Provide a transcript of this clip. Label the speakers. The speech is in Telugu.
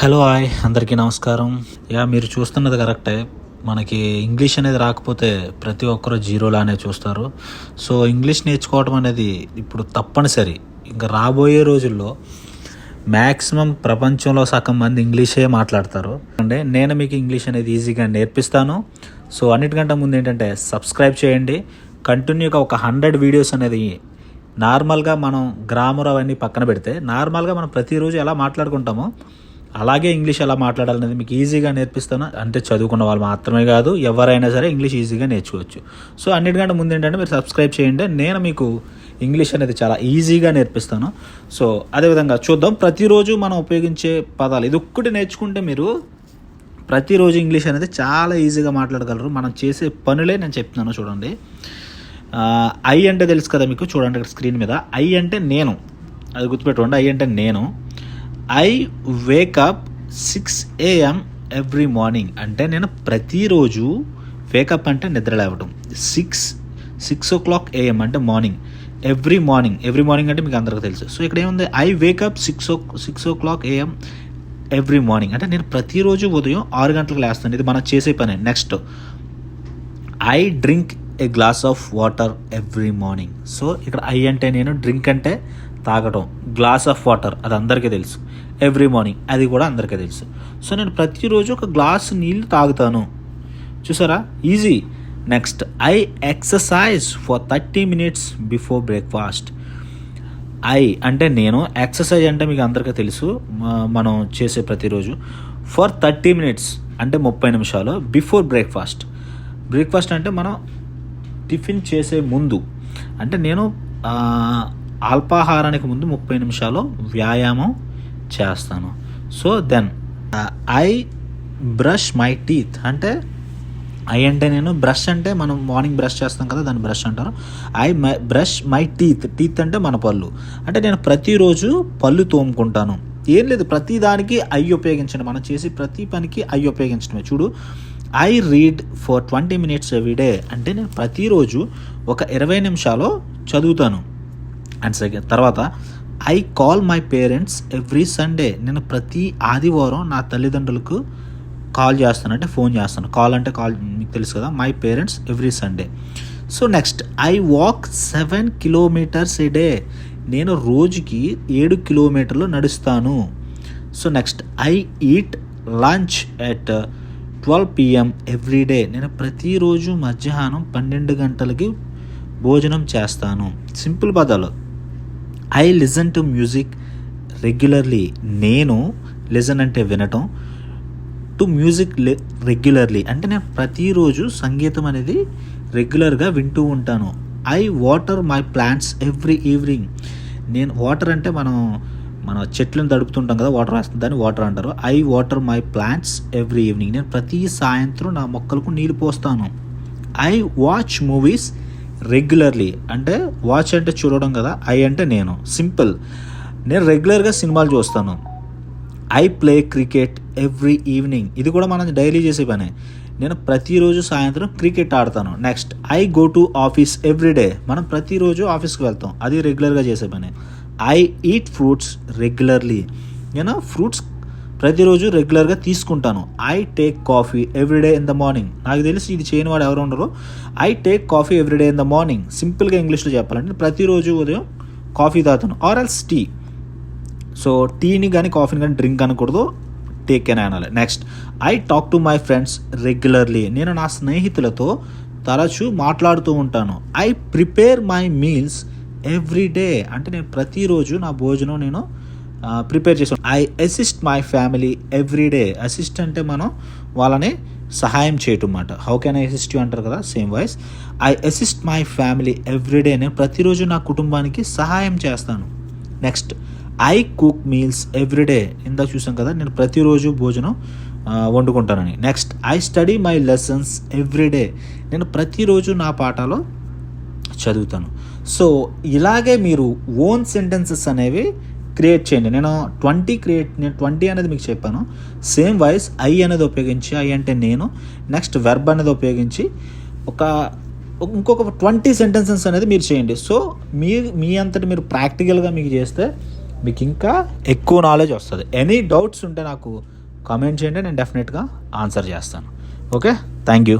Speaker 1: హలో హాయ్ అందరికీ నమస్కారం. మీరు చూస్తున్నది కరెక్టే. మనకి ఇంగ్లీష్ అనేది రాకపోతే ప్రతి ఒక్కరు జీరోలానే చూస్తారు. సో ఇంగ్లీష్ నేర్చుకోవడం అనేది ఇప్పుడు తప్పనిసరి. ఇంకా రాబోయే రోజుల్లో మ్యాక్సిమం ప్రపంచంలో సగం మంది ఇంగ్లీషే మాట్లాడతారు. అంటే నేను మీకు ఇంగ్లీష్ అనేది ఈజీగా నేర్పిస్తాను. సో అన్నిటికంటే ముందు ఏంటంటే సబ్స్క్రైబ్ చేయండి. కంటిన్యూగా ఒక 100 వీడియోస్ అనేది నార్మల్గా మనం గ్రామర్ అవన్నీ పక్కన పెడితే నార్మల్గా మనం ప్రతిరోజు ఎలా మాట్లాడుకుంటామో అలాగే ఇంగ్లీష్ ఎలా మాట్లాడాలనేది మీకు ఈజీగా నేర్పిస్తాను. అంటే చదువుకున్న వాళ్ళు మాత్రమే కాదు, ఎవరైనా సరే ఇంగ్లీష్ ఈజీగా నేర్చుకోవచ్చు. సో అన్నిటికంటే ముందు ఏంటంటే మీరు సబ్స్క్రైబ్ చేయండి. నేను మీకు ఇంగ్లీష్ అనేది చాలా ఈజీగా నేర్పిస్తాను. సో అదేవిధంగా చూద్దాం. ప్రతిరోజు మనం ఉపయోగించే పదాలు ఇది ఒక్కటి నేర్చుకుంటే మీరు ప్రతిరోజు ఇంగ్లీష్ అనేది చాలా ఈజీగా మాట్లాడగలరు. మనం చేసే పనులే నేను చెప్తున్నాను చూడండి. ఐ అంటే తెలుసు కదా మీకు, చూడండి ఇక్కడ స్క్రీన్ మీద. ఐ అంటే నేను, అది గుర్తుపెట్టుకోండి. ఐ అంటే నేను. I wake up 6 AM every morning. అంటే నేను ప్రతిరోజు వేకప్ అంటే నిద్ర లేవడం. 6 o'clock AM అంటే మార్నింగ్. ఎవ్రీ మార్నింగ్ అంటే మీకు అందరికీ తెలుసు. సో ఇక్కడ ఏముంది, I wake up 6 o'clock AM every morning అంటే నేను ప్రతిరోజు ఉదయం 6 గంటలకు లేస్తాను. ఇది మనం చేసే పని. Next, I drink A glass of water every morning. So ఇక్కడ ఐ అంటే నేను, డ్రింక్ అంటే తాగడం, గ్లాస్ ఆఫ్ వాటర్ అది అందరికీ తెలుసు, ఎవ్రీ మార్నింగ్ అది కూడా అందరికీ తెలుసు. సో నేను ప్రతిరోజు ఒక గ్లాసు నీళ్ళు తాగుతాను. చూసారా, easy. Next, I exercise for 30 minutes before breakfast. I అంటే నేను, ఎక్సర్సైజ్ అంటే మీకు అందరికీ తెలుసు, మనం చేసే ప్రతిరోజు. ఫర్ 30 minutes అంటే 30 నిమిషాలు. బిఫోర్ బ్రేక్ఫాస్ట్ అంటే మనం టిఫిన్ చేసే ముందు, అంటే నేను అల్పాహారానికి ముందు 30 నిమిషాలు వ్యాయామం చేస్తాను. So then I brush my teeth. అంటే ఐ అంటే నేను, బ్రష్ అంటే మనం మార్నింగ్ బ్రష్ చేస్తాం కదా, దాన్ని బ్రష్ అంటారు. బ్రష్ మై టీత్ అంటే మన పళ్ళు. అంటే నేను ప్రతిరోజు పళ్ళు తోముకుంటాను. ఏం లేదు, ప్రతి దానికి ఐ ఉపయోగించండి. మనం చేసి ప్రతి పనికి ఐ ఉపయోగించడమే. చూడు, I read for 20 minutes every day. అంటే నేను ప్రతిరోజు ఒక 20 నిమిషాలు చదువుతాను. అండ్ సెకండ్ తర్వాత, I call my parents every Sunday. నేను ప్రతి ఆదివారం నా తల్లిదండ్రులకు కాల్ చేస్తాను, అంటే ఫోన్ చేస్తాను. కాల్ అంటే కాల్ మీకు తెలుసు కదా, my parents every Sunday. So next, I walk 7 kilometers a day. నేను రోజుకి 7 కిలోమీటర్లు నడుస్తాను. So next, I eat lunch at 12 PM every day. నేను ప్రతిరోజు మధ్యాహ్నం 12 గంటలకి భోజనం చేస్తాను. సింపుల్ పదాలు. I listen to music regularly. నేను లిజన్ అంటే వినటం, టు మ్యూజిక్ రెగ్యులర్లీ అంటే నేను ప్రతిరోజు సంగీతం అనేది రెగ్యులర్గా వింటూ ఉంటాను. I water my plants every evening. నేను వాటర్ అంటే మన చెట్లను తడుపుతుంటాం కదా, వాటర్ వేస్తుంది, దాన్ని వాటర్ అంటారు. I water my plants every evening. నేను ప్రతి సాయంత్రం నా మొక్కలకు నీళ్ళు పోస్తాను. I watch movies regularly. అంటే వాచ్ అంటే చూడడం కదా, ఐ అంటే నేను. సింపుల్, నేను రెగ్యులర్గా సినిమాలు చూస్తాను. I play cricket every evening. ఇది కూడా మనం డైలీ చేసే పనే. నేను ప్రతిరోజు సాయంత్రం క్రికెట్ ఆడతాను. Next, I go to office every day. మనం ప్రతిరోజు ఆఫీస్కి వెళ్తాం, అది రెగ్యులర్గా చేసే పనే. I eat fruits regularly. నేను ఫ్రూట్స్ ప్రతిరోజు రెగ్యులర్గా తీసుకుంటాను. I take coffee everyday in the morning. నాకు తెలిసి ఇది చేయని వాడు ఎవరు ఉండరు. I take coffee everyday in the morning. సింపుల్గా ఇంగ్లీష్లో చెప్పాలంటే ప్రతిరోజు ఉదయం కాఫీ తాగుతాను, ఆర్ ఎల్స్ టీ. సో టీని కానీ కాఫీని కానీ డ్రింక్ అనకూడదు, టేక్ అని అనాలి. Next, I talk to my friends regularly. నేను నా స్నేహితులతో తరచూ మాట్లాడుతూ ఉంటాను. I prepare my meals every day. అంటే నేను ప్రతిరోజు నా భోజనం నేను ప్రిపేర్ చేస్తాను. I assist my family every day. Assist అంటే మనం వాళ్ళని సహాయం చేయటం అన్నమాట. How can I assist you అంటారు కదా, same voice. I assist my family every day. నేను ప్రతిరోజు నా కుటుంబానికి సహాయం చేస్తాను. Next, I cook meals every day. ఇందాక చూసాం కదా, నేను ప్రతిరోజు భోజనం వండుకుంటానని. Next, I study my lessons every day. నేను ప్రతిరోజు నా పాఠాలు చదువుతాను. సో ఇలాగే మీరు ఓన్ సెంటెన్సెస్ అనేవి క్రియేట్ చేయండి. నేను 20 అనేది మీకు చెప్పాను. సేమ్ వాయిస్ ఐ అనేది ఉపయోగించి, ఐ అంటే నేను, నెక్స్ట్ వెర్బ్ అనేది ఉపయోగించి ఇంకొక 20 సెంటెన్సెస్ అనేది మీరు చేయండి. సో మీ అంతటి మీరు ప్రాక్టికల్గా మీకు చేస్తే మీకు ఇంకా ఎక్కువ నాలెడ్జ్ వస్తుంది. ఎనీ డౌట్స్ ఉంటే నాకు కామెంట్ చేయండి, నేను డెఫినెట్గా ఆన్సర్ చేస్తాను. Okay, thank you.